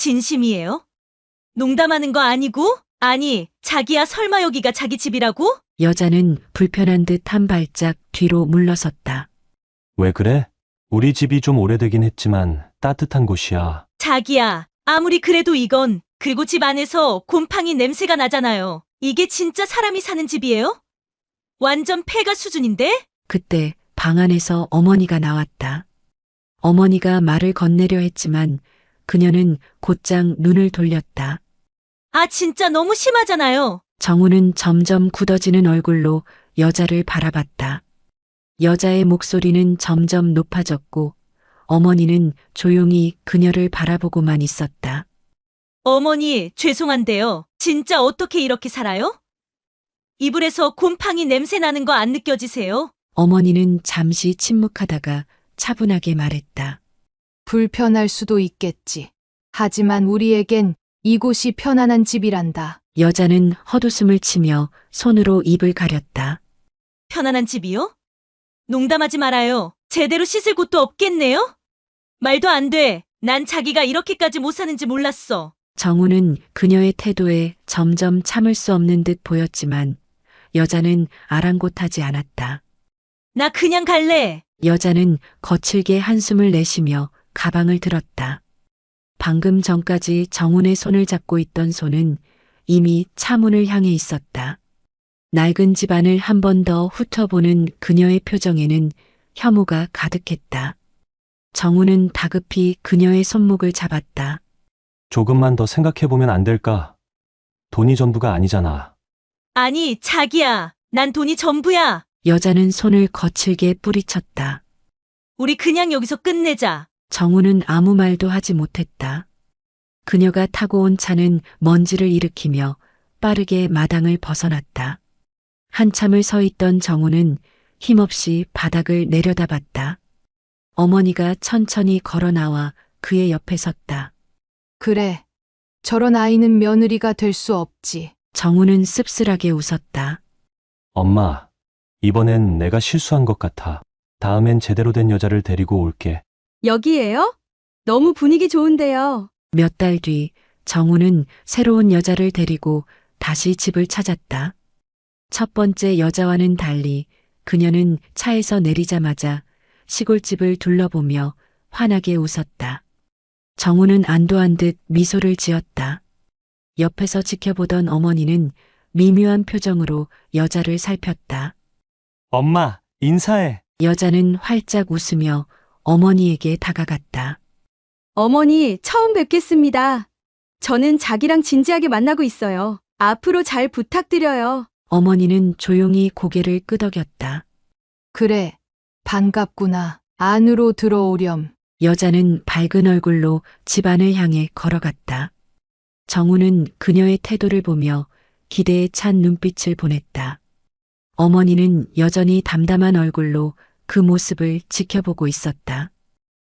진심이에요? 농담하는 거 아니고? 아니, 자기야 설마 여기가 자기 집이라고? 여자는 불편한 듯 한 발짝 뒤로 물러섰다. 왜 그래? 우리 집이 좀 오래되긴 했지만 따뜻한 곳이야. 자기야, 아무리 그래도 이건, 그리고 집 안에서 곰팡이 냄새가 나잖아요. 이게 진짜 사람이 사는 집이에요? 완전 폐가 수준인데? 그때 방 안에서 어머니가 나왔다. 어머니가 말을 건네려 했지만 그녀는 곧장 눈을 돌렸다. 아, 진짜 너무 심하잖아요. 정우는 점점 굳어지는 얼굴로 여자를 바라봤다. 여자의 목소리는 점점 높아졌고 어머니는 조용히 그녀를 바라보고만 있었다. 어머니, 죄송한데요. 진짜 어떻게 이렇게 살아요? 이불에서 곰팡이 냄새 나는 거 안 느껴지세요? 어머니는 잠시 침묵하다가 차분하게 말했다. 불편할 수도 있겠지. 하지만 우리에겐 이곳이 편안한 집이란다. 여자는 헛웃음을 치며 손으로 입을 가렸다. 편안한 집이요? 농담하지 말아요. 제대로 씻을 곳도 없겠네요? 말도 안 돼. 난 자기가 이렇게까지 못 사는지 몰랐어. 정우는 그녀의 태도에 점점 참을 수 없는 듯 보였지만 여자는 아랑곳하지 않았다. 나 그냥 갈래. 여자는 거칠게 한숨을 내쉬며 가방을 들었다. 방금 전까지 정훈의 손을 잡고 있던 손은 이미 차문을 향해 있었다. 낡은 집안을 한 번 더 훑어보는 그녀의 표정에는 혐오가 가득했다. 정훈은 다급히 그녀의 손목을 잡았다. 조금만 더 생각해보면 안 될까? 돈이 전부가 아니잖아. 아니, 자기야. 난 돈이 전부야. 여자는 손을 거칠게 뿌리쳤다. 우리 그냥 여기서 끝내자. 정우는 아무 말도 하지 못했다. 그녀가 타고 온 차는 먼지를 일으키며 빠르게 마당을 벗어났다. 한참을 서 있던 정우는 힘없이 바닥을 내려다봤다. 어머니가 천천히 걸어 나와 그의 옆에 섰다. 그래. 저런 아이는 며느리가 될 수 없지. 정우는 씁쓸하게 웃었다. 엄마, 이번엔 내가 실수한 것 같아. 다음엔 제대로 된 여자를 데리고 올게. 여기에요? 너무 분위기 좋은데요. 몇 달 뒤 정우는 새로운 여자를 데리고 다시 집을 찾았다. 첫 번째 여자와는 달리 그녀는 차에서 내리자마자 시골집을 둘러보며 환하게 웃었다. 정우는 안도한 듯 미소를 지었다. 옆에서 지켜보던 어머니는 미묘한 표정으로 여자를 살폈다. 엄마, 인사해. 여자는 활짝 웃으며 어머니에게 다가갔다. 어머니, 처음 뵙겠습니다. 저는 자기랑 진지하게 만나고 있어요. 앞으로 잘 부탁드려요. 어머니는 조용히 고개를 끄덕였다. 그래. 반갑구나. 안으로 들어오렴. 여자는 밝은 얼굴로 집안을 향해 걸어갔다. 정우는 그녀의 태도를 보며 기대에 찬 눈빛을 보냈다. 어머니는 여전히 담담한 얼굴로 그 모습을 지켜보고 있었다.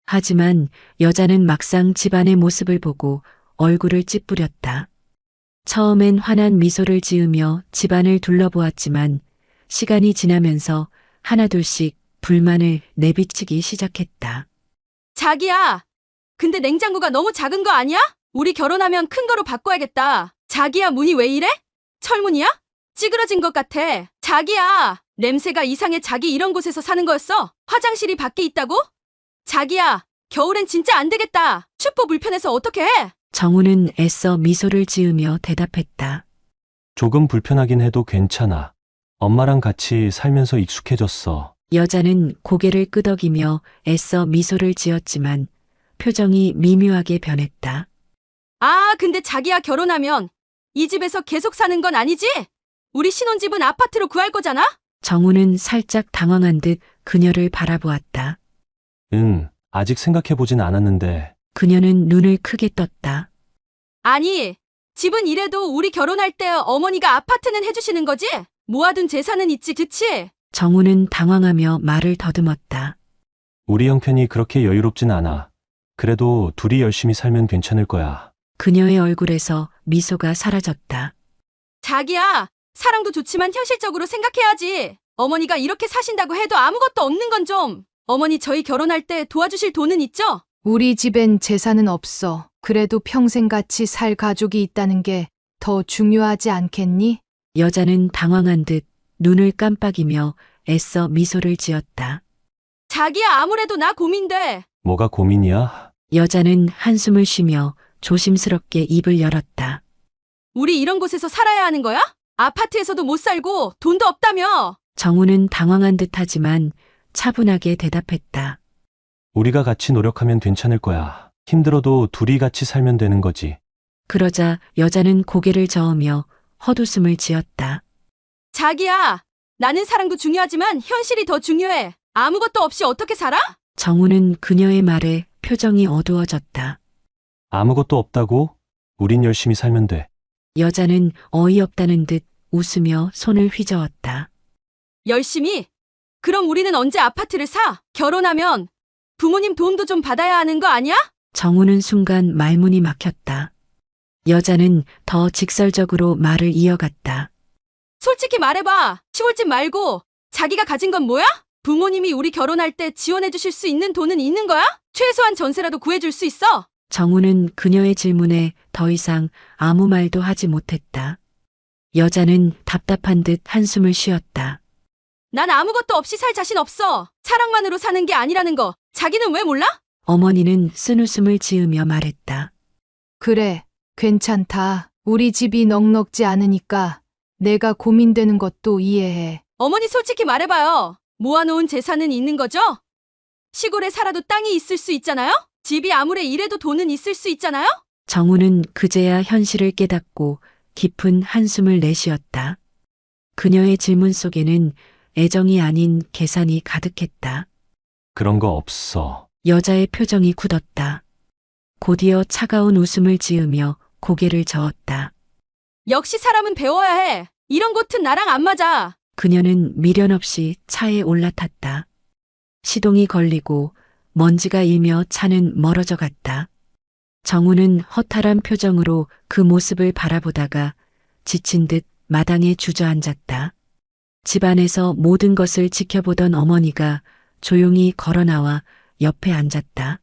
하지만 여자는 막상 집안의 모습을 보고 얼굴을 찌푸렸다. 처음엔 환한 미소를 지으며 집안을 둘러보았지만 시간이 지나면서 하나둘씩 불만을 내비치기 시작했다. 자기야! 근데 냉장고가 너무 작은 거 아니야? 우리 결혼하면 큰 거로 바꿔야겠다. 자기야, 문이 왜 이래? 철문이야? 찌그러진 것 같아. 자기야! 냄새가 이상해. 자기 이런 곳에서 사는 거였어? 화장실이 밖에 있다고? 자기야! 겨울엔 진짜 안 되겠다. 춥고 불편해서 어떡해? 정우는 애써 미소를 지으며 대답했다. 조금 불편하긴 해도 괜찮아. 엄마랑 같이 살면서 익숙해졌어. 여자는 고개를 끄덕이며 애써 미소를 지었지만 표정이 미묘하게 변했다. 아, 근데 자기야, 결혼하면 이 집에서 계속 사는 건 아니지? 우리 신혼집은 아파트로 구할 거잖아? 정우는 살짝 당황한 듯 그녀를 바라보았다. 응, 아직 생각해보진 않았는데. 그녀는 눈을 크게 떴다. 아니, 집은 이래도 우리 결혼할 때 어머니가 아파트는 해주시는 거지? 모아둔 재산은 있지, 그치? 정우는 당황하며 말을 더듬었다. 우리 형편이 그렇게 여유롭진 않아. 그래도 둘이 열심히 살면 괜찮을 거야. 그녀의 얼굴에서 미소가 사라졌다. 자기야, 사랑도 좋지만 현실적으로 생각해야지. 어머니가 이렇게 사신다고 해도 아무것도 없는 건 좀. 어머니 저희 결혼할 때 도와주실 돈은 있죠? 우리 집엔 재산은 없어. 그래도 평생 같이 살 가족이 있다는 게 더 중요하지 않겠니? 여자는 당황한 듯 눈을 깜빡이며 애써 미소를 지었다. 자기야, 아무래도 나 고민돼. 뭐가 고민이야? 여자는 한숨을 쉬며 조심스럽게 입을 열었다. 우리 이런 곳에서 살아야 하는 거야? 아파트에서도 못 살고 돈도 없다며. 정우는 당황한 듯하지만 차분하게 대답했다. 우리가 같이 노력하면 괜찮을 거야. 힘들어도 둘이 같이 살면 되는 거지. 그러자 여자는 고개를 저으며 헛웃음을 지었다. 자기야, 나는 사랑도 중요하지만 현실이 더 중요해. 아무것도 없이 어떻게 살아? 정우는 그녀의 말에 표정이 어두워졌다. 아무것도 없다고? 우린 열심히 살면 돼. 여자는 어이없다는 듯 웃으며 손을 휘저었다. 열심히? 그럼 우리는 언제 아파트를 사? 결혼하면 부모님 도움도 좀 받아야 하는 거 아니야? 정우는 순간 말문이 막혔다. 여자는 더 직설적으로 말을 이어갔다. 솔직히 말해봐. 시골집 말고 자기가 가진 건 뭐야? 부모님이 우리 결혼할 때 지원해 주실 수 있는 돈은 있는 거야? 최소한 전세라도 구해줄 수 있어? 정우는 그녀의 질문에 더 이상 아무 말도 하지 못했다. 여자는 답답한 듯 한숨을 쉬었다. 난 아무것도 없이 살 자신 없어. 사랑만으로 사는 게 아니라는 거. 자기는 왜 몰라? 어머니는 쓴웃음을 지으며 말했다. 그래, 괜찮다. 우리 집이 넉넉지 않으니까 내가 고민되는 것도 이해해. 어머니 솔직히 말해봐요. 모아놓은 재산은 있는 거죠? 시골에 살아도 땅이 있을 수 있잖아요? 집이 아무리 이래도 돈은 있을 수 있잖아요? 정우는 그제야 현실을 깨닫고 깊은 한숨을 내쉬었다. 그녀의 질문 속에는 애정이 아닌 계산이 가득했다. 그런 거 없어. 여자의 표정이 굳었다. 곧이어 차가운 웃음을 지으며 고개를 저었다. 역시 사람은 배워야 해. 이런 곳은 나랑 안 맞아. 그녀는 미련 없이 차에 올라탔다. 시동이 걸리고 먼지가 일며 차는 멀어져 갔다. 정우는 허탈한 표정으로 그 모습을 바라보다가 지친 듯 마당에 주저앉았다. 집안에서 모든 것을 지켜보던 어머니가 조용히 걸어나와 옆에 앉았다.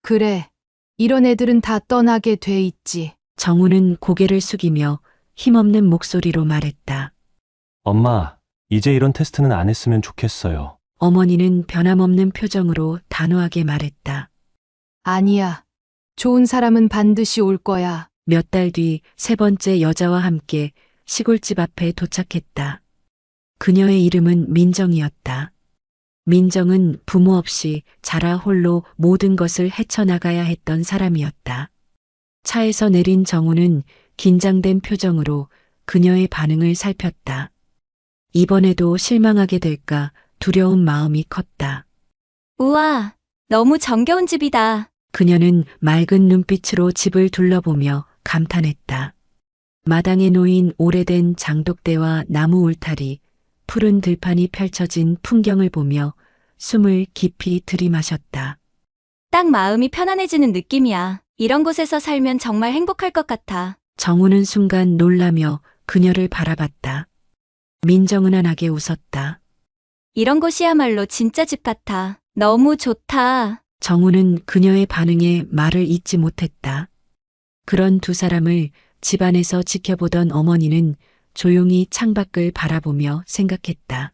그래, 이런 애들은 다 떠나게 돼 있지. 정우는 고개를 숙이며 힘없는 목소리로 말했다. 엄마, 이제 이런 테스트는 안 했으면 좋겠어요. 어머니는 변함없는 표정으로 단호하게 말했다. 아니야. 좋은 사람은 반드시 올 거야. 몇 달 뒤 세 번째 여자와 함께 시골집 앞에 도착했다. 그녀의 이름은 민정이었다. 민정은 부모 없이 자라 홀로 모든 것을 헤쳐나가야 했던 사람이었다. 차에서 내린 정우는 긴장된 표정으로 그녀의 반응을 살폈다. 이번에도 실망하게 될까 두려운 마음이 컸다. 우와, 너무 정겨운 집이다. 그녀는 맑은 눈빛으로 집을 둘러보며 감탄했다. 마당에 놓인 오래된 장독대와 나무 울타리, 푸른 들판이 펼쳐진 풍경을 보며 숨을 깊이 들이마셨다. 딱 마음이 편안해지는 느낌이야. 이런 곳에서 살면 정말 행복할 것 같아. 정우는 순간 놀라며 그녀를 바라봤다. 민정은 환하게 웃었다. 이런 곳이야말로 진짜 집 같아. 너무 좋다. 정우는 그녀의 반응에 말을 잇지 못했다. 그런 두 사람을 집안에서 지켜보던 어머니는 조용히 창밖을 바라보며 생각했다.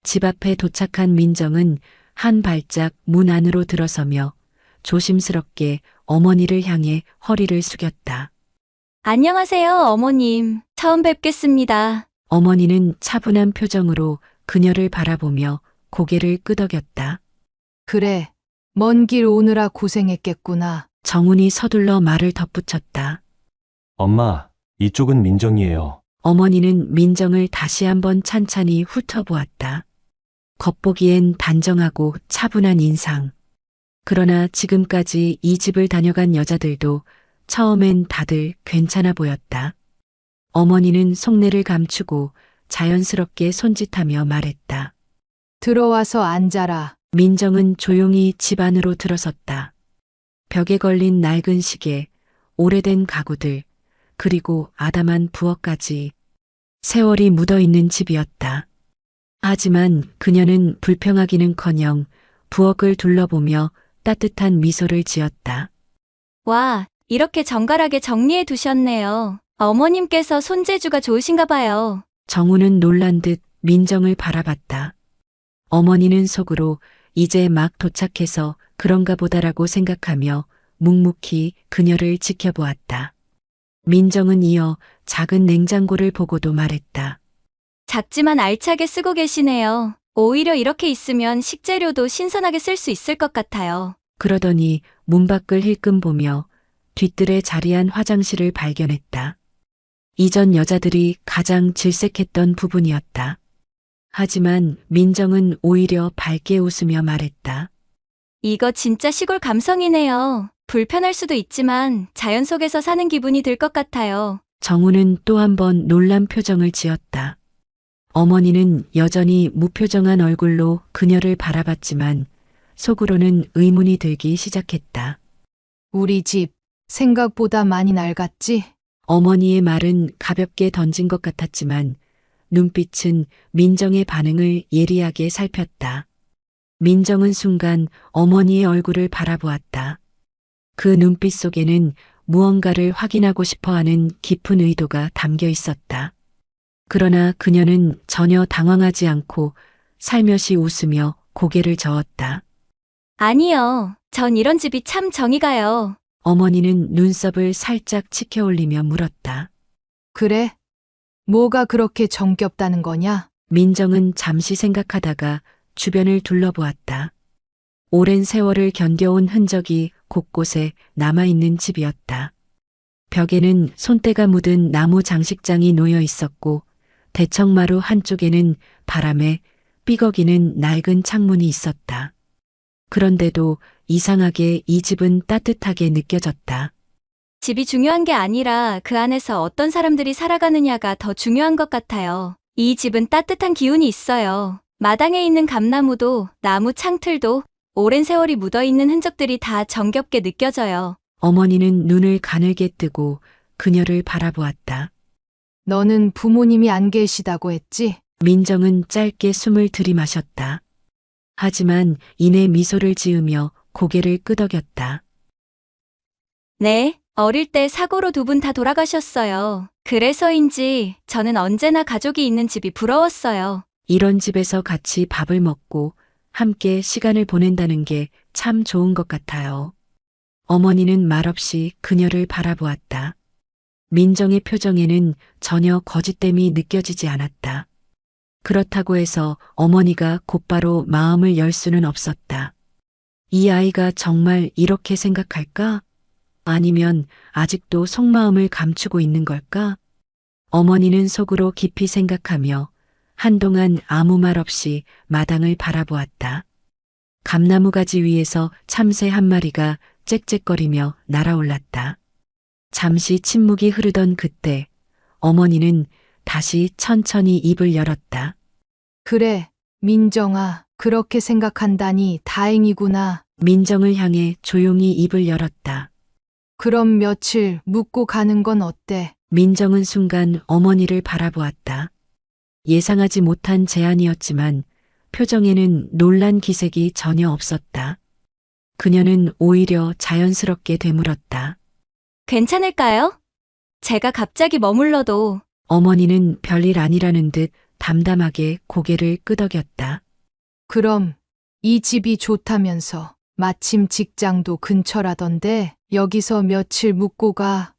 집 앞에 도착한 민정은 한 발짝 문 안으로 들어서며 조심스럽게 어머니를 향해 허리를 숙였다. 안녕하세요, 어머님. 처음 뵙겠습니다. 어머니는 차분한 표정으로 그녀를 바라보며 고개를 끄덕였다. 그래, 먼 길 오느라 고생했겠구나. 정훈이 서둘러 말을 덧붙였다. 엄마, 이쪽은 민정이에요. 어머니는 민정을 다시 한번 찬찬히 훑어보았다. 겉보기엔 단정하고 차분한 인상. 그러나 지금까지 이 집을 다녀간 여자들도 처음엔 다들 괜찮아 보였다. 어머니는 속내를 감추고 자연스럽게 손짓하며 말했다. 들어와서 앉아라. 민정은 조용히 집 안으로 들어섰다. 벽에 걸린 낡은 시계, 오래된 가구들, 그리고 아담한 부엌까지 세월이 묻어있는 집이었다. 하지만 그녀는 불평하기는커녕 부엌을 둘러보며 따뜻한 미소를 지었다. 와, 이렇게 정갈하게 정리해 두셨네요. 어머님께서 손재주가 좋으신가 봐요. 정우는 놀란 듯 민정을 바라봤다. 어머니는 속으로 이제 막 도착해서 그런가 보다라고 생각하며 묵묵히 그녀를 지켜보았다. 민정은 이어 작은 냉장고를 보고도 말했다. 작지만 알차게 쓰고 계시네요. 오히려 이렇게 있으면 식재료도 신선하게 쓸 수 있을 것 같아요. 그러더니 문 밖을 힐끔 보며 뒤뜰에 자리한 화장실을 발견했다. 이전 여자들이 가장 질색했던 부분이었다. 하지만 민정은 오히려 밝게 웃으며 말했다. 이거 진짜 시골 감성이네요. 불편할 수도 있지만 자연 속에서 사는 기분이 들 것 같아요. 정우는 또 한 번 놀란 표정을 지었다. 어머니는 여전히 무표정한 얼굴로 그녀를 바라봤지만 속으로는 의문이 들기 시작했다. 우리 집 생각보다 많이 낡았지? 어머니의 말은 가볍게 던진 것 같았지만 눈빛은 민정의 반응을 예리하게 살폈다. 민정은 순간 어머니의 얼굴을 바라보았다. 그 눈빛 속에는 무언가를 확인하고 싶어하는 깊은 의도가 담겨 있었다. 그러나 그녀는 전혀 당황하지 않고 살며시 웃으며 고개를 저었다. 아니요. 전 이런 집이 참 정이 가요. 어머니는 눈썹을 살짝 치켜 올리며 물었다. 그래? 뭐가 그렇게 정겹다는 거냐? 민정은 잠시 생각하다가 주변을 둘러보았다. 오랜 세월을 견뎌온 흔적이 곳곳에 남아있는 집이었다. 벽에는 손때가 묻은 나무 장식장이 놓여 있었고 대청마루 한쪽에는 바람에 삐걱이는 낡은 창문이 있었다. 그런데도 이상하게 이 집은 따뜻하게 느껴졌다. 집이 중요한 게 아니라 그 안에서 어떤 사람들이 살아가느냐가 더 중요한 것 같아요. 이 집은 따뜻한 기운이 있어요. 마당에 있는 감나무도 나무 창틀도 오랜 세월이 묻어있는 흔적들이 다 정겹게 느껴져요. 어머니는 눈을 가늘게 뜨고 그녀를 바라보았다. 너는 부모님이 안 계시다고 했지? 민정은 짧게 숨을 들이마셨다. 하지만 이내 미소를 지으며 고개를 끄덕였다. 네, 어릴 때 사고로 두 분 다 돌아가셨어요. 그래서인지 저는 언제나 가족이 있는 집이 부러웠어요. 이런 집에서 같이 밥을 먹고 함께 시간을 보낸다는 게 참 좋은 것 같아요. 어머니는 말없이 그녀를 바라보았다. 민정의 표정에는 전혀 거짓됨이 느껴지지 않았다. 그렇다고 해서 어머니가 곧바로 마음을 열 수는 없었다. 이 아이가 정말 이렇게 생각할까? 아니면 아직도 속마음을 감추고 있는 걸까? 어머니는 속으로 깊이 생각하며 한동안 아무 말 없이 마당을 바라보았다. 감나무 가지 위에서 참새 한 마리가 짹짹거리며 날아올랐다. 잠시 침묵이 흐르던 그때 어머니는 다시 천천히 입을 열었다. 그래, 민정아, 그렇게 생각한다니 다행이구나. 민정을 향해 조용히 입을 열었다. 그럼 며칠 묵고 가는 건 어때? 민정은 순간 어머니를 바라보았다. 예상하지 못한 제안이었지만 표정에는 놀란 기색이 전혀 없었다. 그녀는 오히려 자연스럽게 되물었다. 괜찮을까요? 제가 갑자기 머물러도 어머니는 별일 아니라는 듯 담담하게 고개를 끄덕였다. 그럼 이 집이 좋다면서 마침 직장도 근처라던데 여기서 며칠 묵고 가.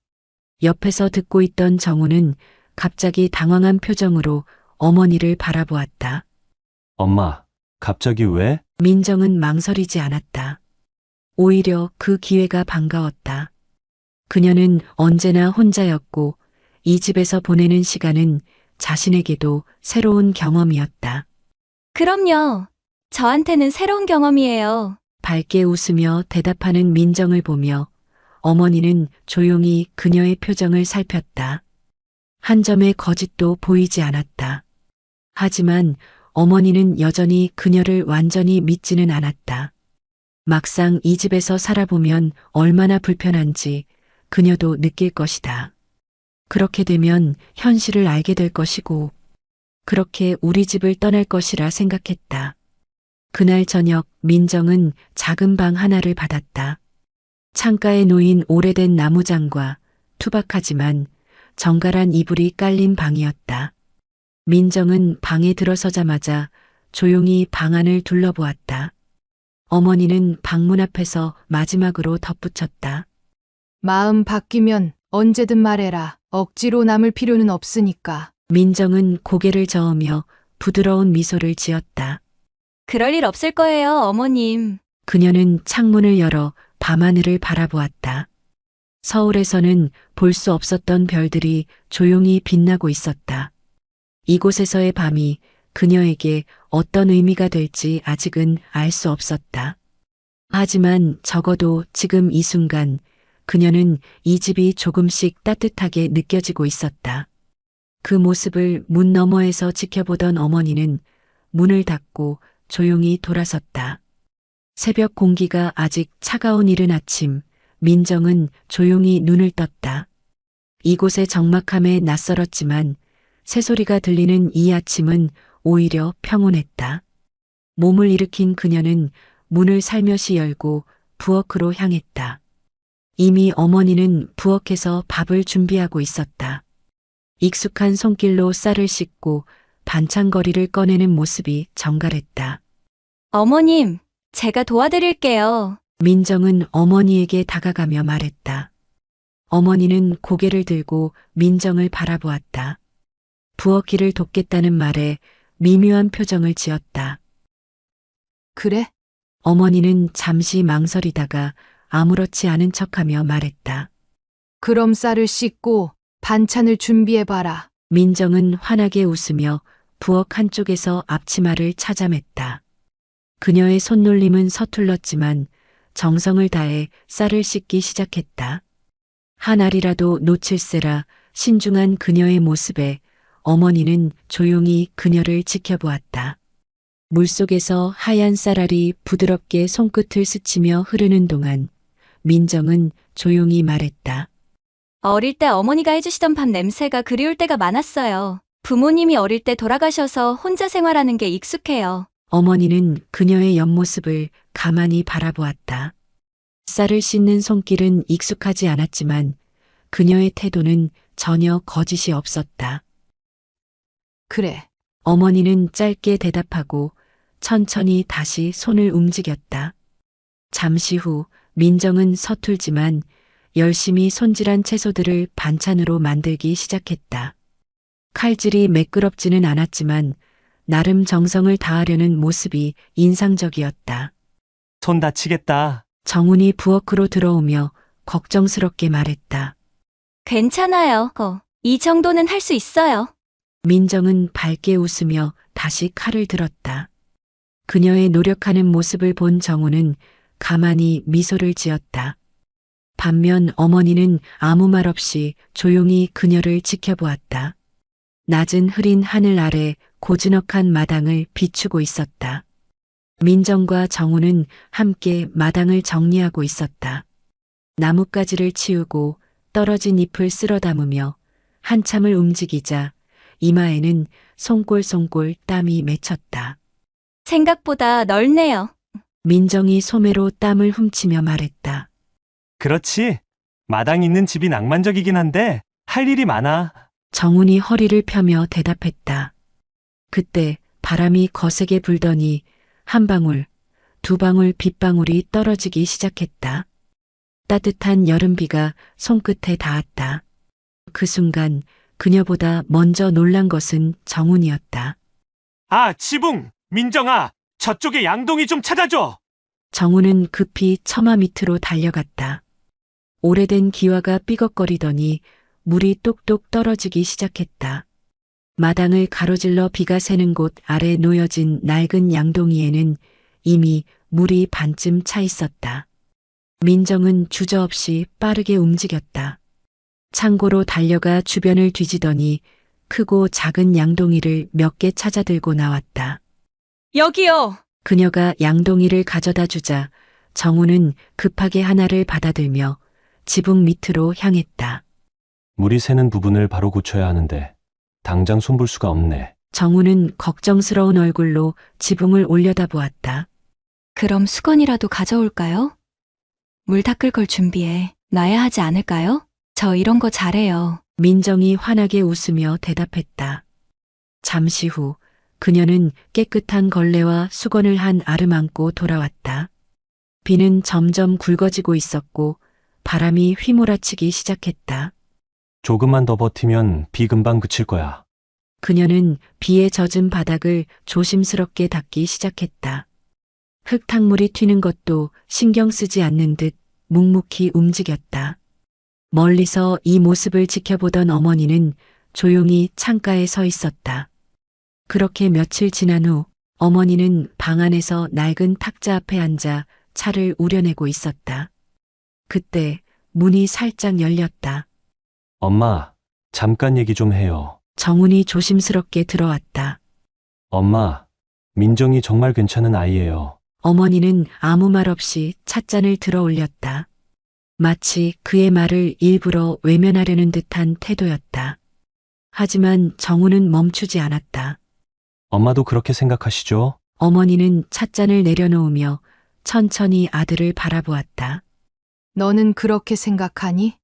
옆에서 듣고 있던 정우는 갑자기 당황한 표정으로 어머니를 바라보았다. 엄마, 갑자기 왜? 민정은 망설이지 않았다. 오히려 그 기회가 반가웠다. 그녀는 언제나 혼자였고 이 집에서 보내는 시간은 자신에게도 새로운 경험이었다. 그럼요. 저한테는 새로운 경험이에요. 밝게 웃으며 대답하는 민정을 보며 어머니는 조용히 그녀의 표정을 살폈다. 한 점의 거짓도 보이지 않았다. 하지만 어머니는 여전히 그녀를 완전히 믿지는 않았다. 막상 이 집에서 살아보면 얼마나 불편한지 그녀도 느낄 것이다. 그렇게 되면 현실을 알게 될 것이고 그렇게 우리 집을 떠날 것이라 생각했다. 그날 저녁 민정은 작은 방 하나를 받았다. 창가에 놓인 오래된 나무장과 투박하지만 정갈한 이불이 깔린 방이었다. 민정은 방에 들어서자마자 조용히 방 안을 둘러보았다. 어머니는 방문 앞에서 마지막으로 덧붙였다. 마음 바뀌면 언제든 말해라. 억지로 남을 필요는 없으니까. 민정은 고개를 저으며 부드러운 미소를 지었다. 그럴 일 없을 거예요, 어머님. 그녀는 창문을 열어 밤하늘을 바라보았다. 서울에서는 볼 수 없었던 별들이 조용히 빛나고 있었다. 이곳에서의 밤이 그녀에게 어떤 의미가 될지 아직은 알 수 없었다. 하지만 적어도 지금 이 순간 그녀는 이 집이 조금씩 따뜻하게 느껴지고 있었다. 그 모습을 문 너머에서 지켜보던 어머니는 문을 닫고 조용히 돌아섰다. 새벽 공기가 아직 차가운 이른 아침, 민정은 조용히 눈을 떴다. 이곳의 적막함에 낯설었지만 새소리가 들리는 이 아침은 오히려 평온했다. 몸을 일으킨 그녀는 문을 살며시 열고 부엌으로 향했다. 이미 어머니는 부엌에서 밥을 준비하고 있었다. 익숙한 손길로 쌀을 씻고 반찬거리를 꺼내는 모습이 정갈했다. 어머님, 제가 도와드릴게요. 민정은 어머니에게 다가가며 말했다. 어머니는 고개를 들고 민정을 바라보았다. 부엌 일을 돕겠다는 말에 미묘한 표정을 지었다. 그래? 어머니는 잠시 망설이다가 아무렇지 않은 척하며 말했다. 그럼 쌀을 씻고 반찬을 준비해봐라. 민정은 환하게 웃으며 부엌 한쪽에서 앞치마를 찾아맸다. 그녀의 손놀림은 서툴렀지만 정성을 다해 쌀을 씻기 시작했다. 한 알이라도 놓칠세라 신중한 그녀의 모습에 어머니는 조용히 그녀를 지켜보았다. 물속에서 하얀 쌀알이 부드럽게 손끝을 스치며 흐르는 동안 민정은 조용히 말했다. 어릴 때 어머니가 해주시던 밥 냄새가 그리울 때가 많았어요. 부모님이 어릴 때 돌아가셔서 혼자 생활하는 게 익숙해요. 어머니는 그녀의 옆모습을 가만히 바라보았다. 쌀을 씻는 손길은 익숙하지 않았지만 그녀의 태도는 전혀 거짓이 없었다. 그래. 어머니는 짧게 대답하고 천천히 다시 손을 움직였다. 잠시 후 민정은 서툴지만 열심히 손질한 채소들을 반찬으로 만들기 시작했다. 칼질이 매끄럽지는 않았지만 나름 정성을 다하려는 모습이 인상적이었다. 손 다치겠다. 정훈이 부엌으로 들어오며 걱정스럽게 말했다. 괜찮아요. 이 정도는 할 수 있어요. 민정은 밝게 웃으며 다시 칼을 들었다. 그녀의 노력하는 모습을 본 정우는 가만히 미소를 지었다. 반면 어머니는 아무 말 없이 조용히 그녀를 지켜보았다. 낮은 흐린 하늘 아래 고즈넉한 마당을 비추고 있었다. 민정과 정우는 함께 마당을 정리하고 있었다. 나뭇가지를 치우고 떨어진 잎을 쓸어 담으며 한참을 움직이자 이마에는 송골송골 땀이 맺혔다. 생각보다 넓네요. 민정이 소매로 땀을 훔치며 말했다. 그렇지. 마당 있는 집이 낭만적이긴 한데 할 일이 많아. 정훈이 허리를 펴며 대답했다. 그때 바람이 거세게 불더니 한 방울, 두 방울 빗방울이 떨어지기 시작했다. 따뜻한 여름비가 손끝에 닿았다. 그 순간 그녀보다 먼저 놀란 것은 정훈이었다. 아, 지붕! 민정아! 저쪽에 양동이 좀 찾아줘! 정훈은 급히 처마 밑으로 달려갔다. 오래된 기와가 삐걱거리더니 물이 똑똑 떨어지기 시작했다. 마당을 가로질러 비가 새는 곳 아래 놓여진 낡은 양동이에는 이미 물이 반쯤 차 있었다. 민정은 주저없이 빠르게 움직였다. 창고로 달려가 주변을 뒤지더니 크고 작은 양동이를 몇 개 찾아 들고 나왔다. 여기요. 그녀가 양동이를 가져다 주자 정우는 급하게 하나를 받아들며 지붕 밑으로 향했다. 물이 새는 부분을 바로 고쳐야 하는데 당장 손볼 수가 없네. 정우는 걱정스러운 얼굴로 지붕을 올려다보았다. 그럼 수건이라도 가져올까요? 물 닦을 걸 준비해 놔야 하지 않을까요? 저 이런 거 잘해요. 민정이 환하게 웃으며 대답했다. 잠시 후 그녀는 깨끗한 걸레와 수건을 한 알을 안고 돌아왔다. 비는 점점 굵어지고 있었고 바람이 휘몰아치기 시작했다. 조금만 더 버티면 비 금방 그칠 거야. 그녀는 비에 젖은 바닥을 조심스럽게 닦기 시작했다. 흙탕물이 튀는 것도 신경 쓰지 않는 듯 묵묵히 움직였다. 멀리서 이 모습을 지켜보던 어머니는 조용히 창가에 서 있었다. 그렇게 며칠 지난 후 어머니는 방 안에서 낡은 탁자 앞에 앉아 차를 우려내고 있었다. 그때 문이 살짝 열렸다. 엄마, 잠깐 얘기 좀 해요. 정훈이 조심스럽게 들어왔다. 엄마, 민정이 정말 괜찮은 아이예요. 어머니는 아무 말 없이 찻잔을 들어 올렸다. 마치 그의 말을 일부러 외면하려는 듯한 태도였다. 하지만 정우는 멈추지 않았다. 엄마도 그렇게 생각하시죠? 어머니는 찻잔을 내려놓으며 천천히 아들을 바라보았다. 너는 그렇게 생각하니?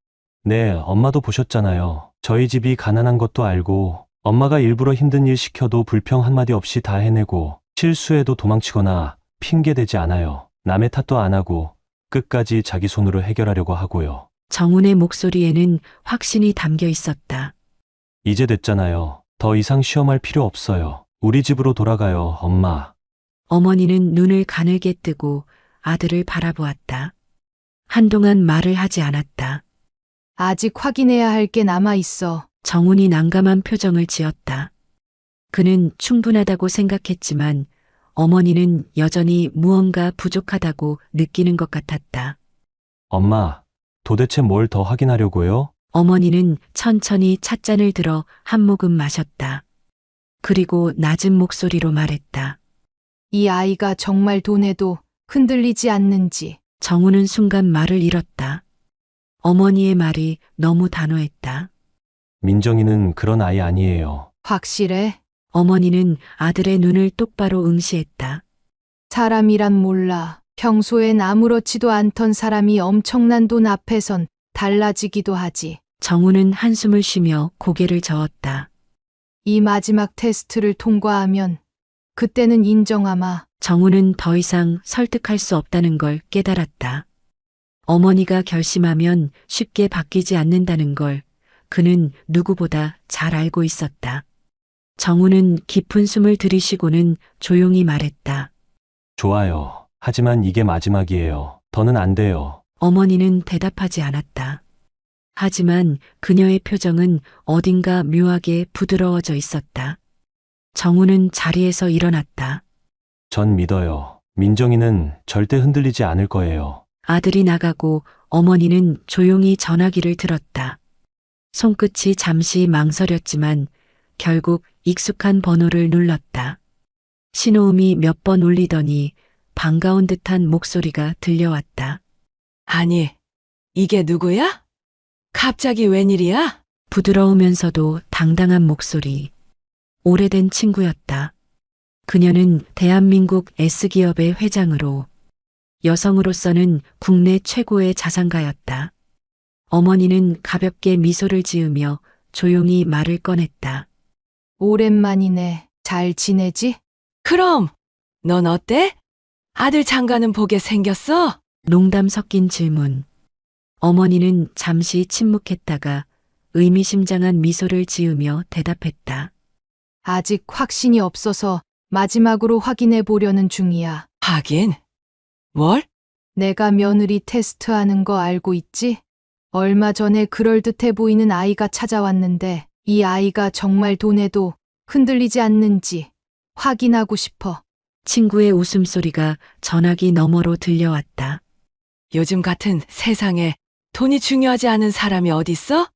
네, 엄마도 보셨잖아요. 저희 집이 가난한 것도 알고 엄마가 일부러 힘든 일 시켜도 불평 한마디 없이 다 해내고 실수해도 도망치거나 핑계대지 않아요. 남의 탓도 안 하고 끝까지 자기 손으로 해결하려고 하고요. 정훈의 목소리에는 확신이 담겨 있었다. 이제 됐잖아요. 더 이상 시험할 필요 없어요. 우리 집으로 돌아가요, 엄마. 어머니는 눈을 가늘게 뜨고 아들을 바라보았다. 한동안 말을 하지 않았다. 아직 확인해야 할 게 남아 있어. 정훈이 난감한 표정을 지었다. 그는 충분하다고 생각했지만 어머니는 여전히 무언가 부족하다고 느끼는 것 같았다. 엄마, 도대체 뭘 더 확인하려고요? 어머니는 천천히 찻잔을 들어 한 모금 마셨다. 그리고 낮은 목소리로 말했다. 이 아이가 정말 돈에도 흔들리지 않는지. 정우는 순간 말을 잃었다. 어머니의 말이 너무 단호했다. 민정이는 그런 아이 아니에요. 확실해? 어머니는 아들의 눈을 똑바로 응시했다. 사람이란 몰라. 평소엔 아무렇지도 않던 사람이 엄청난 돈 앞에선 달라지기도 하지. 정우는 한숨을 쉬며 고개를 저었다. 이 마지막 테스트를 통과하면 그때는 인정하마. 정우는 더 이상 설득할 수 없다는 걸 깨달았다. 어머니가 결심하면 쉽게 바뀌지 않는다는 걸 그는 누구보다 잘 알고 있었다. 정우는 깊은 숨을 들이쉬고는 조용히 말했다. 좋아요. 하지만 이게 마지막이에요. 더는 안 돼요. 어머니는 대답하지 않았다. 하지만 그녀의 표정은 어딘가 묘하게 부드러워져 있었다. 정우는 자리에서 일어났다. 전 믿어요. 민정이는 절대 흔들리지 않을 거예요. 아들이 나가고 어머니는 조용히 전화기를 들었다. 손끝이 잠시 망설였지만 결국 익숙한 번호를 눌렀다. 신호음이 몇 번 울리더니 반가운 듯한 목소리가 들려왔다. 아니, 이게 누구야? 갑자기 웬일이야? 부드러우면서도 당당한 목소리. 오래된 친구였다. 그녀는 대한민국 S기업의 회장으로 여성으로서는 국내 최고의 자산가였다. 어머니는 가볍게 미소를 지으며 조용히 말을 꺼냈다. 오랜만이네. 잘 지내지? 그럼, 넌 어때? 아들 장가는 보게 생겼어? 농담 섞인 질문. 어머니는 잠시 침묵했다가 의미심장한 미소를 지으며 대답했다. 아직 확신이 없어서 마지막으로 확인해 보려는 중이야. 하긴. 뭘? 내가 며느리 테스트하는 거 알고 있지? 얼마 전에 그럴듯해 보이는 아이가 찾아왔는데 이 아이가 정말 돈에도 흔들리지 않는지 확인하고 싶어. 친구의 웃음소리가 전화기 너머로 들려왔다. 요즘 같은 세상에 돈이 중요하지 않은 사람이 어딨어?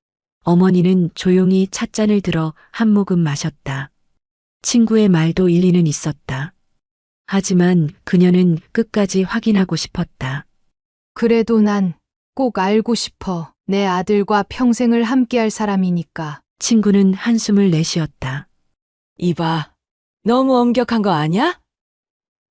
어머니는 조용히 찻잔을 들어 한 모금 마셨다. 친구의 말도 일리는 있었다. 하지만 그녀는 끝까지 확인하고 싶었다. 그래도 난 꼭 알고 싶어. 내 아들과 평생을 함께할 사람이니까. 친구는 한숨을 내쉬었다. 이봐, 너무 엄격한 거 아냐?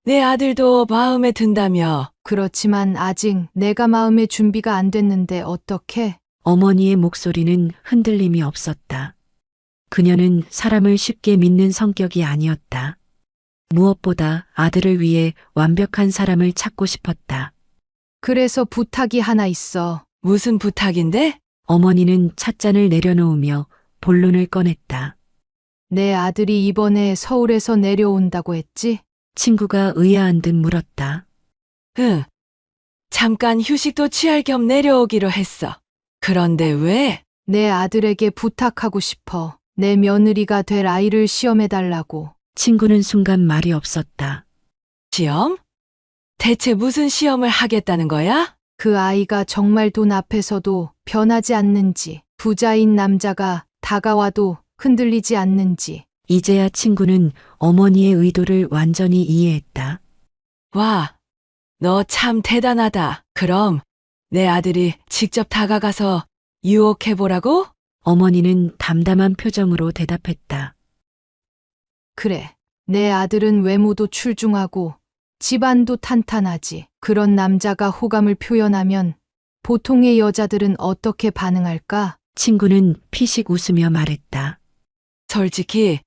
내 아들도 마음에 든다며. 그렇지만 아직 내가 마음의 준비가 안 됐는데 어떻게? 어머니의 목소리는 흔들림이 없었다. 그녀는 사람을 쉽게 믿는 성격이 아니었다. 무엇보다 아들을 위해 완벽한 사람을 찾고 싶었다. 그래서 부탁이 하나 있어. 무슨 부탁인데? 어머니는 찻잔을 내려놓으며 본론을 꺼냈다. 내 아들이 이번에 서울에서 내려온다고 했지? 친구가 의아한 듯 물었다. 응. 잠깐 휴식도 취할 겸 내려오기로 했어. 그런데 왜? 내 아들에게 부탁하고 싶어. 내 며느리가 될 아이를 시험해달라고. 친구는 순간 말이 없었다. 시험? 대체 무슨 시험을 하겠다는 거야? 그 아이가 정말 돈 앞에서도 변하지 않는지, 부자인 남자가 다가와도 흔들리지 않는지. 이제야 친구는 어머니의 의도를 완전히 이해했다. 와, 너 참 대단하다. 그럼 내 아들이 직접 다가가서 유혹해보라고? 어머니는 담담한 표정으로 대답했다. 그래. 내 아들은 외모도 출중하고 집안도 탄탄하지. 그런 남자가 호감을 표현하면 보통의 여자들은 어떻게 반응할까? 친구는 피식 웃으며 말했다. 솔직히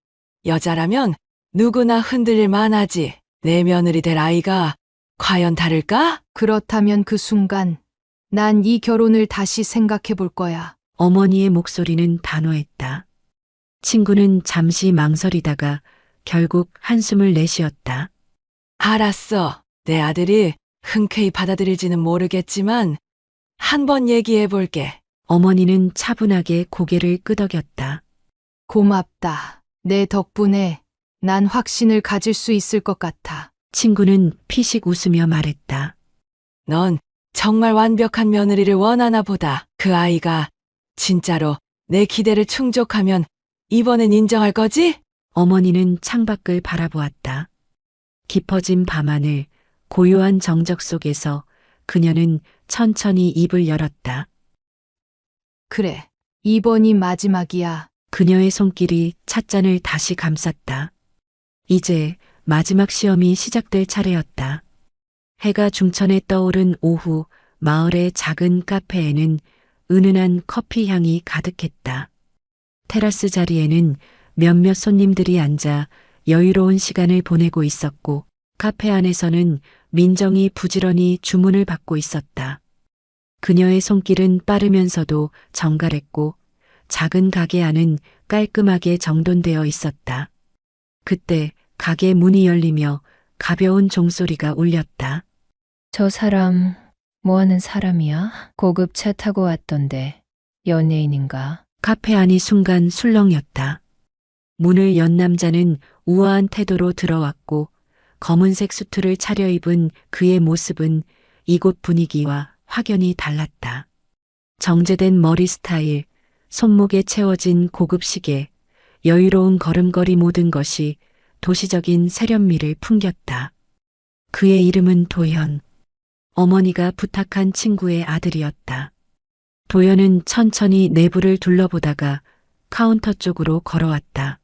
여자라면 누구나 흔들릴 만하지. 내 며느리 될 아이가 과연 다를까? 그렇다면 그 순간 난 이 결혼을 다시 생각해 볼 거야. 어머니의 목소리는 단호했다. 친구는 잠시 망설이다가 결국 한숨을 내쉬었다. 알았어. 내 아들이 흔쾌히 받아들일지는 모르겠지만 한번 얘기해 볼게. 어머니는 차분하게 고개를 끄덕였다. 고맙다. 내 덕분에 난 확신을 가질 수 있을 것 같아. 친구는 피식 웃으며 말했다. 넌 정말 완벽한 며느리를 원하나 보다. 그 아이가 진짜로 내 기대를 충족하면 이번엔 인정할 거지? 어머니는 창밖을 바라보았다. 깊어진 밤하늘, 고요한 정적 속에서 그녀는 천천히 입을 열었다. 그래. 이번이 마지막이야. 그녀의 손길이 찻잔을 다시 감쌌다. 이제 마지막 시험이 시작될 차례였다. 해가 중천에 떠오른 오후, 마을의 작은 카페에는 은은한 커피 향이 가득했다. 테라스 자리에는 몇몇 손님들이 앉아 여유로운 시간을 보내고 있었고, 카페 안에서는 민정이 부지런히 주문을 받고 있었다. 그녀의 손길은 빠르면서도 정갈했고, 작은 가게 안은 깔끔하게 정돈되어 있었다. 그때 가게 문이 열리며 가벼운 종소리가 울렸다. 저 사람 뭐 하는 사람이야? 고급 차 타고 왔던데 연예인인가? 카페 안이 순간 술렁였다. 문을 연 남자는 우아한 태도로 들어왔고 검은색 수트를 차려입은 그의 모습은 이곳 분위기와 확연히 달랐다. 정제된 머리 스타일, 손목에 채워진 고급 시계, 여유로운 걸음걸이 모든 것이 도시적인 세련미를 풍겼다. 그의 이름은 도현. 어머니가 부탁한 친구의 아들이었다. 도현은 천천히 내부를 둘러보다가 카운터 쪽으로 걸어왔다.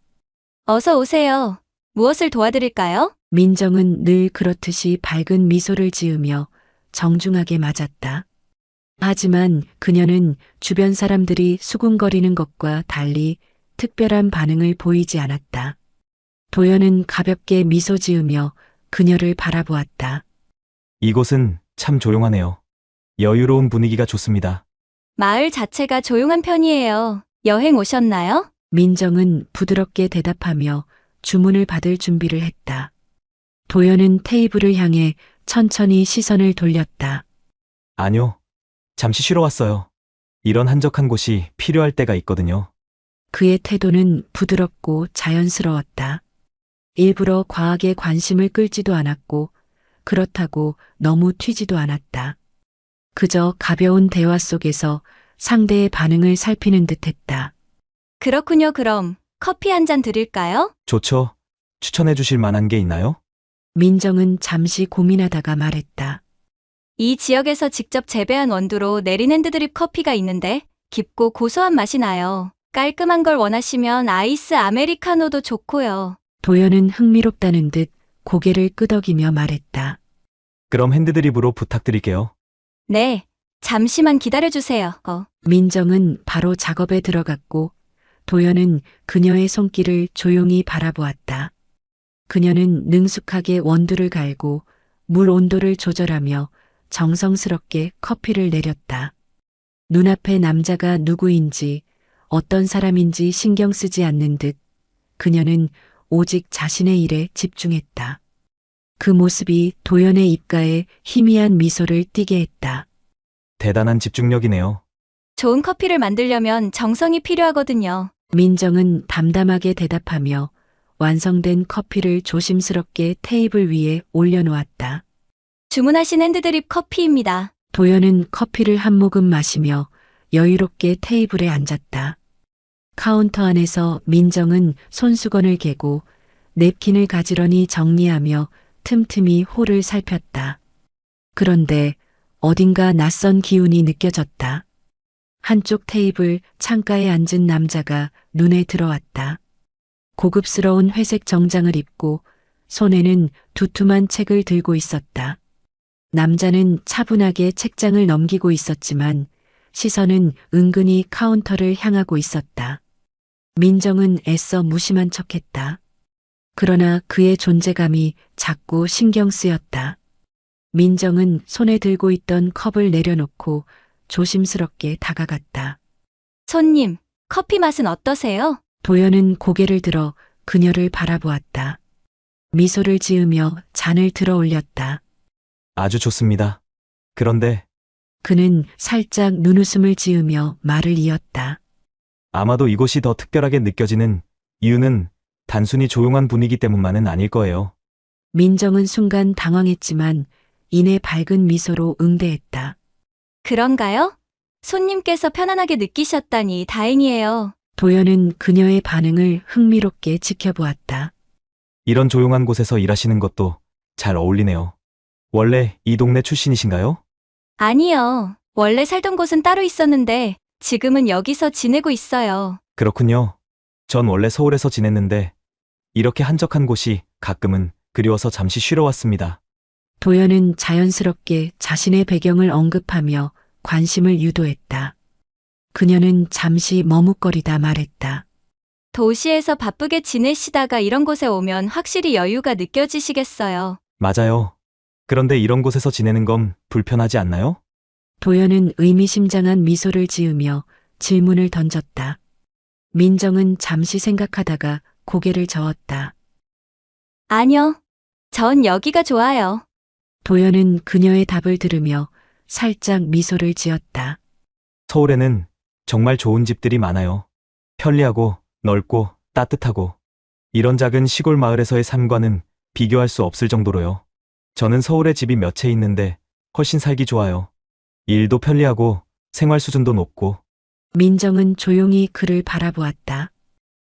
어서 오세요. 무엇을 도와드릴까요? 민정은 늘 그렇듯이 밝은 미소를 지으며 정중하게 맞았다. 하지만 그녀는 주변 사람들이 수군거리는 것과 달리 특별한 반응을 보이지 않았다. 도연은 가볍게 미소 지으며 그녀를 바라보았다. 이곳은 참 조용하네요. 여유로운 분위기가 좋습니다. 마을 자체가 조용한 편이에요. 여행 오셨나요? 민정은 부드럽게 대답하며 주문을 받을 준비를 했다. 도연은 테이블을 향해 천천히 시선을 돌렸다. 아니요. 잠시 쉬러 왔어요. 이런 한적한 곳이 필요할 때가 있거든요. 그의 태도는 부드럽고 자연스러웠다. 일부러 과하게 관심을 끌지도 않았고 그렇다고 너무 튀지도 않았다. 그저 가벼운 대화 속에서 상대의 반응을 살피는 듯했다. 그렇군요. 그럼 커피 한 잔 드릴까요? 좋죠. 추천해 주실 만한 게 있나요? 민정은 잠시 고민하다가 말했다. 이 지역에서 직접 재배한 원두로 내린 핸드드립 커피가 있는데 깊고 고소한 맛이 나요. 깔끔한 걸 원하시면 아이스 아메리카노도 좋고요. 도연은 흥미롭다는 듯 고개를 끄덕이며 말했다. 그럼 핸드드립으로 부탁드릴게요. 네, 잠시만 기다려주세요. 민정은 바로 작업에 들어갔고 도연은 그녀의 손길을 조용히 바라보았다. 그녀는 능숙하게 원두를 갈고 물 온도를 조절하며 정성스럽게 커피를 내렸다. 눈앞의 남자가 누구인지 어떤 사람인지 신경 쓰지 않는 듯 그녀는 오직 자신의 일에 집중했다. 그 모습이 도연의 입가에 희미한 미소를 띠게 했다. 대단한 집중력이네요. 좋은 커피를 만들려면 정성이 필요하거든요. 민정은 담담하게 대답하며 완성된 커피를 조심스럽게 테이블 위에 올려놓았다. 주문하신 핸드드립 커피입니다. 도연은 커피를 한 모금 마시며 여유롭게 테이블에 앉았다. 카운터 안에서 민정은 손수건을 개고 냅킨을 가지런히 정리하며 틈틈이 홀을 살폈다. 그런데 어딘가 낯선 기운이 느껴졌다. 한쪽 테이블 창가에 앉은 남자가 눈에 들어왔다. 고급스러운 회색 정장을 입고 손에는 두툼한 책을 들고 있었다. 남자는 차분하게 책장을 넘기고 있었지만 시선은 은근히 카운터를 향하고 있었다. 민정은 애써 무심한 척했다. 그러나 그의 존재감이 자꾸 신경 쓰였다. 민정은 손에 들고 있던 컵을 내려놓고 조심스럽게 다가갔다. 손님, 커피 맛은 어떠세요? 도연은 고개를 들어 그녀를 바라보았다. 미소를 지으며 잔을 들어 올렸다. 아주 좋습니다. 그런데 그는 살짝 눈웃음을 지으며 말을 이었다. 아마도 이곳이 더 특별하게 느껴지는 이유는 단순히 조용한 분위기 때문만은 아닐 거예요. 민정은 순간 당황했지만 이내 밝은 미소로 응대했다. 그런가요? 손님께서 편안하게 느끼셨다니 다행이에요. 도연은 그녀의 반응을 흥미롭게 지켜보았다. 이런 조용한 곳에서 일하시는 것도 잘 어울리네요. 원래 이 동네 출신이신가요? 아니요. 원래 살던 곳은 따로 있었는데 지금은 여기서 지내고 있어요. 그렇군요. 전 원래 서울에서 지냈는데 이렇게 한적한 곳이 가끔은 그리워서 잠시 쉬러 왔습니다. 도연은 자연스럽게 자신의 배경을 언급하며 관심을 유도했다. 그녀는 잠시 머뭇거리다 말했다. 도시에서 바쁘게 지내시다가 이런 곳에 오면 확실히 여유가 느껴지시겠어요. 맞아요. 그런데 이런 곳에서 지내는 건 불편하지 않나요? 도연은 의미심장한 미소를 지으며 질문을 던졌다. 민정은 잠시 생각하다가 고개를 저었다. 아니요. 전 여기가 좋아요. 도연은 그녀의 답을 들으며 살짝 미소를 지었다. 서울에는 정말 좋은 집들이 많아요. 편리하고 넓고 따뜻하고 이런 작은 시골 마을에서의 삶과는 비교할 수 없을 정도로요. 저는 서울에 집이 몇 채 있는데 훨씬 살기 좋아요. 일도 편리하고 생활 수준도 높고. 민정은 조용히 그를 바라보았다.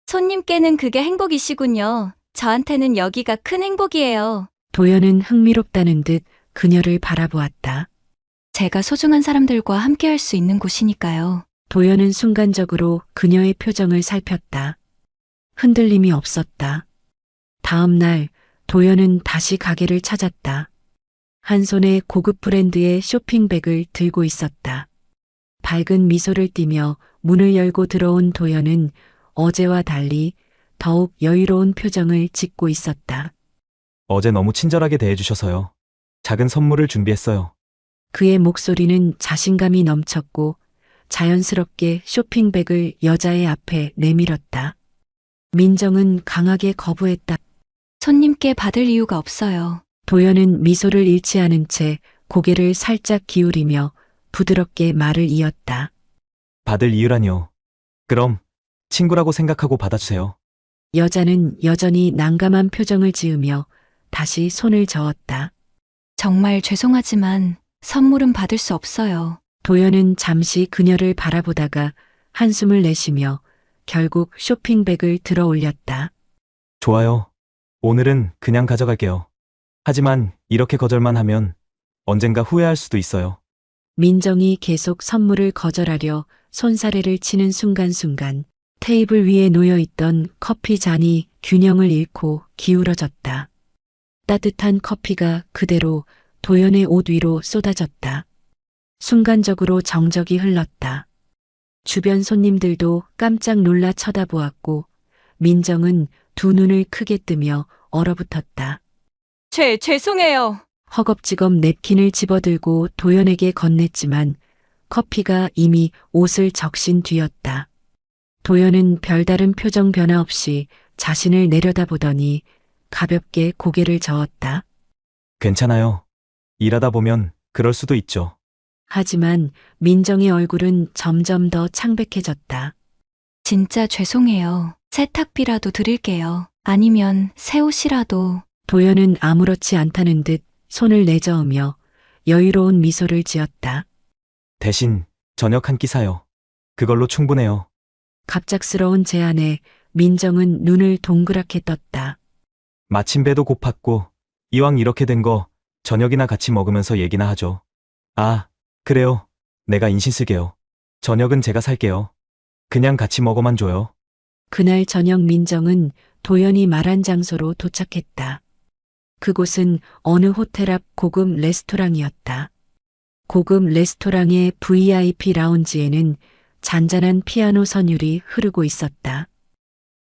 손님께는 그게 행복이시군요. 저한테는 여기가 큰 행복이에요. 도연은 흥미롭다는 듯 그녀를 바라보았다. 제가 소중한 사람들과 함께할 수 있는 곳이니까요. 도연은 순간적으로 그녀의 표정을 살폈다. 흔들림이 없었다. 다음 날 도연은 다시 가게를 찾았다. 한 손에 고급 브랜드의 쇼핑백을 들고 있었다. 밝은 미소를 띠며 문을 열고 들어온 도연은 어제와 달리 더욱 여유로운 표정을 짓고 있었다. 어제 너무 친절하게 대해주셔서요. 작은 선물을 준비했어요. 그의 목소리는 자신감이 넘쳤고 자연스럽게 쇼핑백을 여자의 앞에 내밀었다. 민정은 강하게 거부했다. 손님께 받을 이유가 없어요. 도연은 미소를 잃지 않은 채 고개를 살짝 기울이며 부드럽게 말을 이었다. 받을 이유라뇨. 그럼 친구라고 생각하고 받아주세요. 여자는 여전히 난감한 표정을 지으며 다시 손을 저었다. 정말 죄송하지만 선물은 받을 수 없어요. 도연은 잠시 그녀를 바라보다가 한숨을 내쉬며 결국 쇼핑백을 들어 올렸다. 좋아요. 오늘은 그냥 가져갈게요. 하지만 이렇게 거절만 하면 언젠가 후회할 수도 있어요. 민정이 계속 선물을 거절하려 손사래를 치는 순간순간 테이블 위에 놓여 있던 커피 잔이 균형을 잃고 기울어졌다. 따뜻한 커피가 그대로 도연의 옷 위로 쏟아졌다. 순간적으로 정적이 흘렀다. 주변 손님들도 깜짝 놀라 쳐다보았고 민정은 두 눈을 크게 뜨며 얼어붙었다. 죄송해요. 허겁지겁 냅킨을 집어들고 도연에게 건넸지만 커피가 이미 옷을 적신 뒤였다. 도연은 별다른 표정 변화 없이 자신을 내려다보더니 가볍게 고개를 저었다. 괜찮아요. 일하다 보면 그럴 수도 있죠. 하지만 민정의 얼굴은 점점 더 창백해졌다. 진짜 죄송해요. 세탁비라도 드릴게요. 아니면 새 옷이라도. 도연은 아무렇지 않다는 듯 손을 내저으며 여유로운 미소를 지었다. 대신 저녁 한 끼 사요. 그걸로 충분해요. 갑작스러운 제안에 민정은 눈을 동그랗게 떴다. 마침 배도 고팠고 이왕 이렇게 된 거 저녁이나 같이 먹으면서 얘기나 하죠. 아, 그래요. 내가 인신 쓸게요. 저녁은 제가 살게요. 그냥 같이 먹어만 줘요. 그날 저녁 민정은 도연이 말한 장소로 도착했다. 그곳은 어느 호텔 앞 고급 레스토랑이었다. 고급 레스토랑의 VIP 라운지에는 잔잔한 피아노 선율이 흐르고 있었다.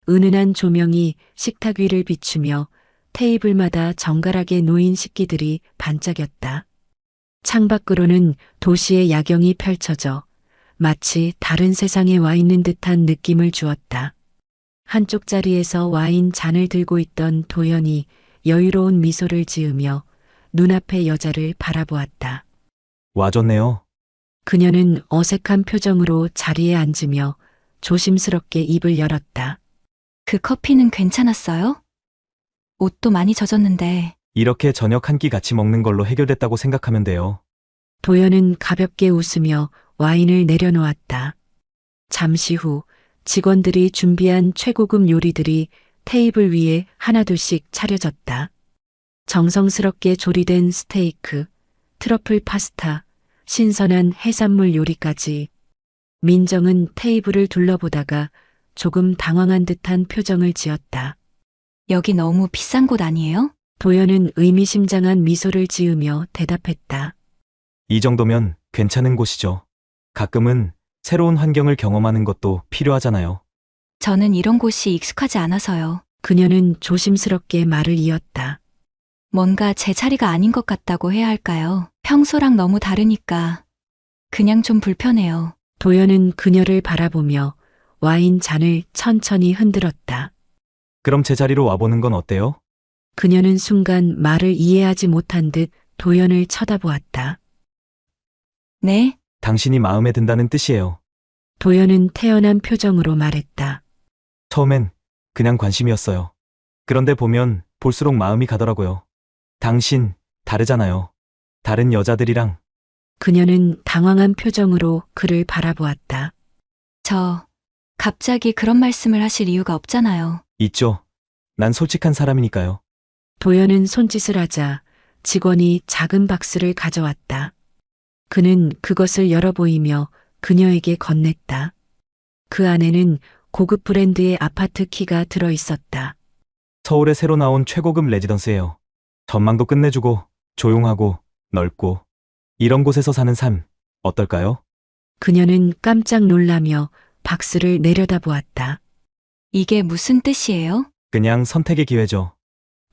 은은한 조명이 식탁 위를 비추며 테이블마다 정갈하게 놓인 식기들이 반짝였다. 창밖으로는 도시의 야경이 펼쳐져 마치 다른 세상에 와 있는 듯한 느낌을 주었다. 한쪽 자리에서 와인 잔을 들고 있던 도연이 여유로운 미소를 지으며 눈앞의 여자를 바라보았다. 와줬네요. 그녀는 어색한 표정으로 자리에 앉으며 조심스럽게 입을 열었다. 그 커피는 괜찮았어요? 옷도 많이 젖었는데. 이렇게 저녁 한 끼 같이 먹는 걸로 해결됐다고 생각하면 돼요. 도연은 가볍게 웃으며 와인을 내려놓았다. 잠시 후 직원들이 준비한 최고급 요리들이 테이블 위에 하나둘씩 차려졌다. 정성스럽게 조리된 스테이크, 트러플 파스타, 신선한 해산물 요리까지. 민정은 테이블을 둘러보다가 조금 당황한 듯한 표정을 지었다. 여기 너무 비싼 곳 아니에요? 도연은 의미심장한 미소를 지으며 대답했다. 이 정도면 괜찮은 곳이죠. 가끔은 새로운 환경을 경험하는 것도 필요하잖아요. 저는 이런 곳이 익숙하지 않아서요. 그녀는 조심스럽게 말을 이었다. 뭔가 제 자리가 아닌 것 같다고 해야 할까요? 평소랑 너무 다르니까. 그냥 좀 불편해요. 도연은 그녀를 바라보며 와인 잔을 천천히 흔들었다. 그럼 제 자리로 와보는 건 어때요? 그녀는 순간 말을 이해하지 못한 듯 도연을 쳐다보았다. 네? 당신이 마음에 든다는 뜻이에요. 도연은 태연한 표정으로 말했다. 처음엔 그냥 관심이었어요. 그런데 보면 볼수록 마음이 가더라고요. 당신, 다르잖아요. 다른 여자들이랑. 그녀는 당황한 표정으로 그를 바라보았다. 저, 갑자기 그런 말씀을 하실 이유가 없잖아요. 있죠. 난 솔직한 사람이니까요. 도연은 손짓을 하자 직원이 작은 박스를 가져왔다. 그는 그것을 열어 보이며 그녀에게 건넸다. 그 안에는 고급 브랜드의 아파트 키가 들어 있었다. 서울에 새로 나온 최고급 레지던스예요. 전망도 끝내주고 조용하고 넓고 이런 곳에서 사는 삶 어떨까요? 그녀는 깜짝 놀라며 박스를 내려다보았다. 이게 무슨 뜻이에요? 그냥 선택의 기회죠.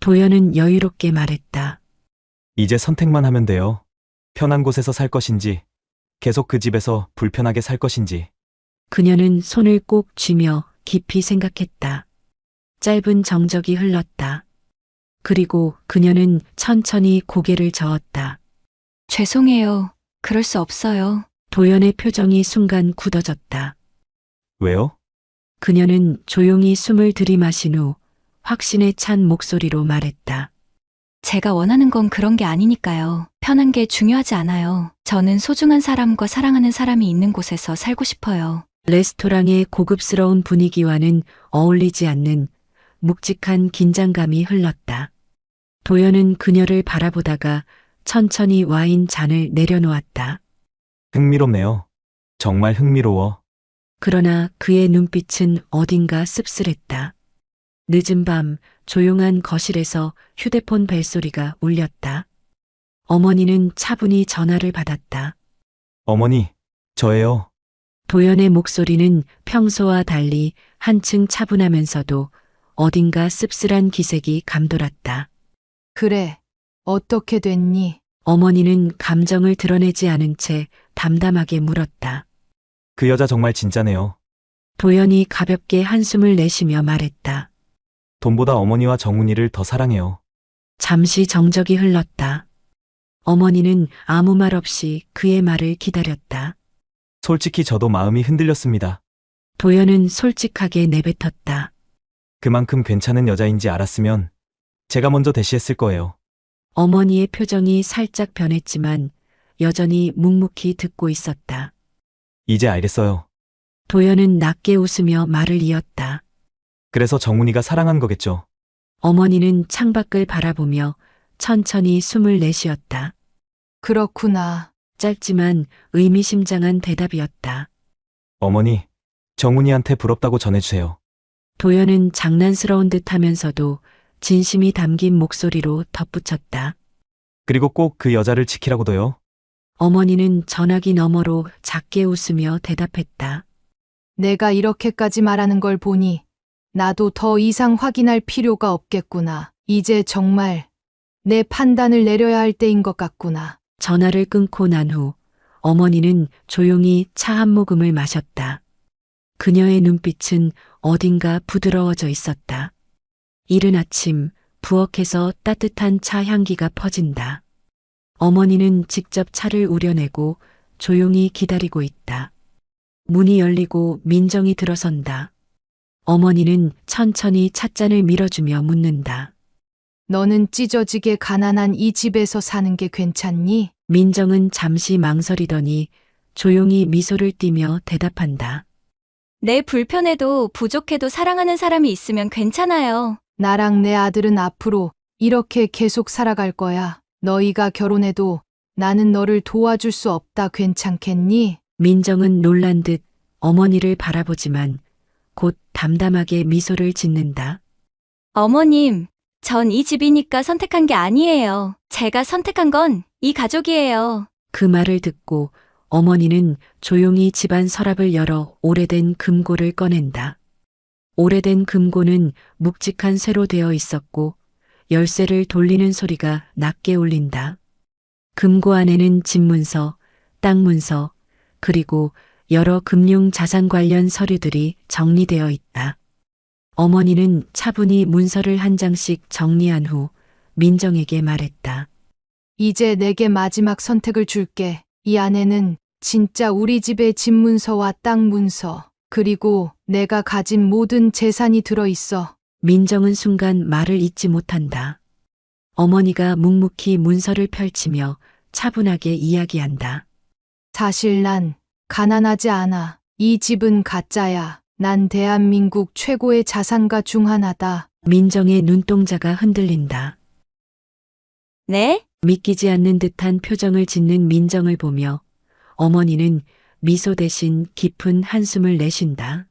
도연은 여유롭게 말했다. 이제 선택만 하면 돼요. 편한 곳에서 살 것인지 계속 그 집에서 불편하게 살 것인지. 그녀는 손을 꼭 쥐며 깊이 생각했다. 짧은 정적이 흘렀다. 그리고 그녀는 천천히 고개를 저었다. 죄송해요. 그럴 수 없어요. 도연의 표정이 순간 굳어졌다. 왜요? 그녀는 조용히 숨을 들이마신 후 확신에 찬 목소리로 말했다. 제가 원하는 건 그런 게 아니니까요. 편한 게 중요하지 않아요. 저는 소중한 사람과 사랑하는 사람이 있는 곳에서 살고 싶어요. 레스토랑의 고급스러운 분위기와는 어울리지 않는 묵직한 긴장감이 흘렀다. 도연은 그녀를 바라보다가 천천히 와인 잔을 내려놓았다. 흥미롭네요. 정말 흥미로워. 그러나 그의 눈빛은 어딘가 씁쓸했다. 늦은 밤 조용한 거실에서 휴대폰 벨소리가 울렸다. 어머니는 차분히 전화를 받았다. 어머니, 저예요. 도연의 목소리는 평소와 달리 한층 차분하면서도 어딘가 씁쓸한 기색이 감돌았다. 그래, 어떻게 됐니? 어머니는 감정을 드러내지 않은 채 담담하게 물었다. 그 여자 정말 진짜네요. 도연이 가볍게 한숨을 내쉬며 말했다. 돈보다 어머니와 정훈이를 더 사랑해요. 잠시 정적이 흘렀다. 어머니는 아무 말 없이 그의 말을 기다렸다. 솔직히 저도 마음이 흔들렸습니다. 도연은 솔직하게 내뱉었다. 그만큼 괜찮은 여자인지 알았으면 제가 먼저 대시했을 거예요. 어머니의 표정이 살짝 변했지만 여전히 묵묵히 듣고 있었다. 이제 알겠어요. 도연은 낮게 웃으며 말을 이었다. 그래서 정훈이가 사랑한 거겠죠. 어머니는 창밖을 바라보며 천천히 숨을 내쉬었다. 그렇구나. 짧지만 의미심장한 대답이었다. 어머니, 정훈이한테 부럽다고 전해주세요. 도연은 장난스러운 듯 하면서도 진심이 담긴 목소리로 덧붙였다. 그리고 꼭 그 여자를 지키라고도요. 어머니는 전화기 너머로 작게 웃으며 대답했다. 내가 이렇게까지 말하는 걸 보니 나도 더 이상 확인할 필요가 없겠구나. 이제 정말 내 판단을 내려야 할 때인 것 같구나. 전화를 끊고 난 후 어머니는 조용히 차 한 모금을 마셨다. 그녀의 눈빛은 어딘가 부드러워져 있었다. 이른 아침 부엌에서 따뜻한 차 향기가 퍼진다. 어머니는 직접 차를 우려내고 조용히 기다리고 있다. 문이 열리고 민정이 들어선다. 어머니는 천천히 찻잔을 밀어주며 묻는다. 너는 찢어지게 가난한 이 집에서 사는 게 괜찮니? 민정은 잠시 망설이더니 조용히 미소를 띠며 대답한다. 내 불편해도 부족해도 사랑하는 사람이 있으면 괜찮아요. 나랑 내 아들은 앞으로 이렇게 계속 살아갈 거야. 너희가 결혼해도 나는 너를 도와줄 수 없다. 괜찮겠니? 민정은 놀란 듯 어머니를 바라보지만 곧 담담하게 미소를 짓는다. 어머님, 전 이 집이니까 선택한 게 아니에요. 제가 선택한 건 이 가족이에요. 그 말을 듣고 어머니는 조용히 집안 서랍을 열어 오래된 금고를 꺼낸다. 오래된 금고는 묵직한 쇠로 되어 있었고 열쇠를 돌리는 소리가 낮게 울린다. 금고 안에는 집문서, 땅 문서, 그리고 여러 금융 자산 관련 서류들이 정리되어 있다. 어머니는 차분히 문서를 한 장씩 정리한 후 민정에게 말했다. 이제 내게 마지막 선택을 줄게. 이 안에는 진짜 우리 집의 집 문서와 땅 문서, 그리고 내가 가진 모든 재산이 들어있어. 민정은 순간 말을 잇지 못한다. 어머니가 묵묵히 문서를 펼치며 차분하게 이야기한다. 사실 난 가난하지 않아. 이 집은 가짜야. 난 대한민국 최고의 자산가 중 하나다. 민정의 눈동자가 흔들린다. 네? 믿기지 않는 듯한 표정을 짓는 민정을 보며 어머니는 미소 대신 깊은 한숨을 내쉰다.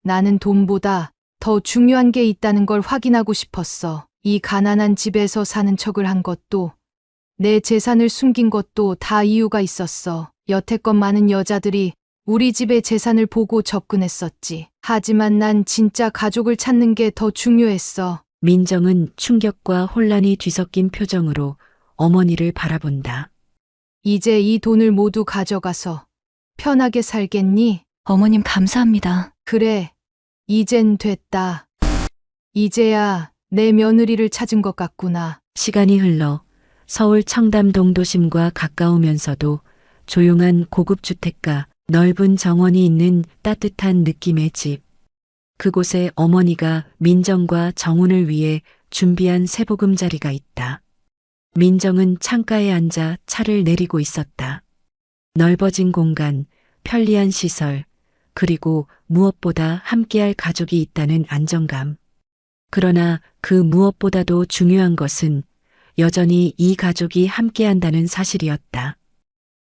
나는 돈보다 더 중요한 게 있다는 걸 확인하고 싶었어. 이 가난한 집에서 사는 척을 한 것도, 내 재산을 숨긴 것도 다 이유가 있었어. 여태껏 많은 여자들이 우리 집의 재산을 보고 접근했었지. 하지만 난 진짜 가족을 찾는 게 더 중요했어. 민정은 충격과 혼란이 뒤섞인 표정으로 어머니를 바라본다. 이제 이 돈을 모두 가져가서 편하게 살겠니? 어머님 감사합니다. 그래, 이젠 됐다. 이제야 내 며느리를 찾은 것 같구나. 시간이 흘러 서울 청담동 도심과 가까우면서도 조용한 고급 주택가, 넓은 정원이 있는 따뜻한 느낌의 집. 그곳에 어머니가 민정과 정훈을 위해 준비한 새보금자리가 있다. 민정은 창가에 앉아 차를 내리고 있었다. 넓어진 공간, 편리한 시설, 그리고 무엇보다 함께할 가족이 있다는 안정감. 그러나 그 무엇보다도 중요한 것은 여전히 이 가족이 함께한다는 사실이었다.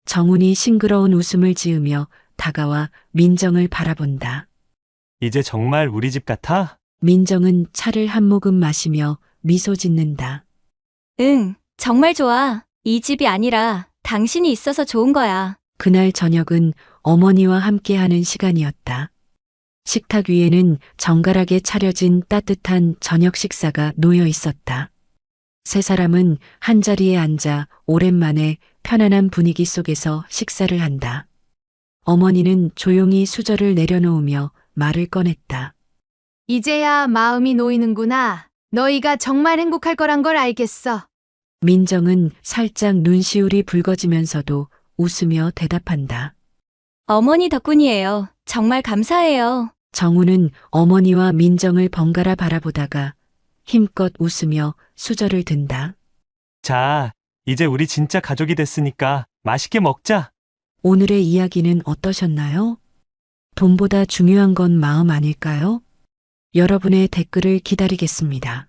정훈이 싱그러운 웃음을 지으며 다가와 민정을 바라본다. 이제 정말 우리 집 같아? 민정은 차를 한 모금 마시며 미소 짓는다. 응, 정말 좋아. 이 집이 아니라 당신이 있어서 좋은 거야. 그날 저녁은 어머니와 함께하는 시간이었다. 식탁 위에는 정갈하게 차려진 따뜻한 저녁 식사가 놓여 있었다. 세 사람은 한자리에 앉아 오랜만에 편안한 분위기 속에서 식사를 한다. 어머니는 조용히 수저를 내려놓으며 말을 꺼냈다. 이제야 마음이 놓이는구나. 너희가 정말 행복할 거란 걸 알겠어. 민정은 살짝 눈시울이 붉어지면서도 웃으며 대답한다. 어머니 덕분이에요. 정말 감사해요. 정우는 어머니와 민정을 번갈아 바라보다가 힘껏 웃으며 수저를 든다. 자, 이제 우리 진짜 가족이 됐으니까 맛있게 먹자. 오늘의 이야기는 어떠셨나요? 돈보다 중요한 건 마음 아닐까요? 여러분의 댓글을 기다리겠습니다.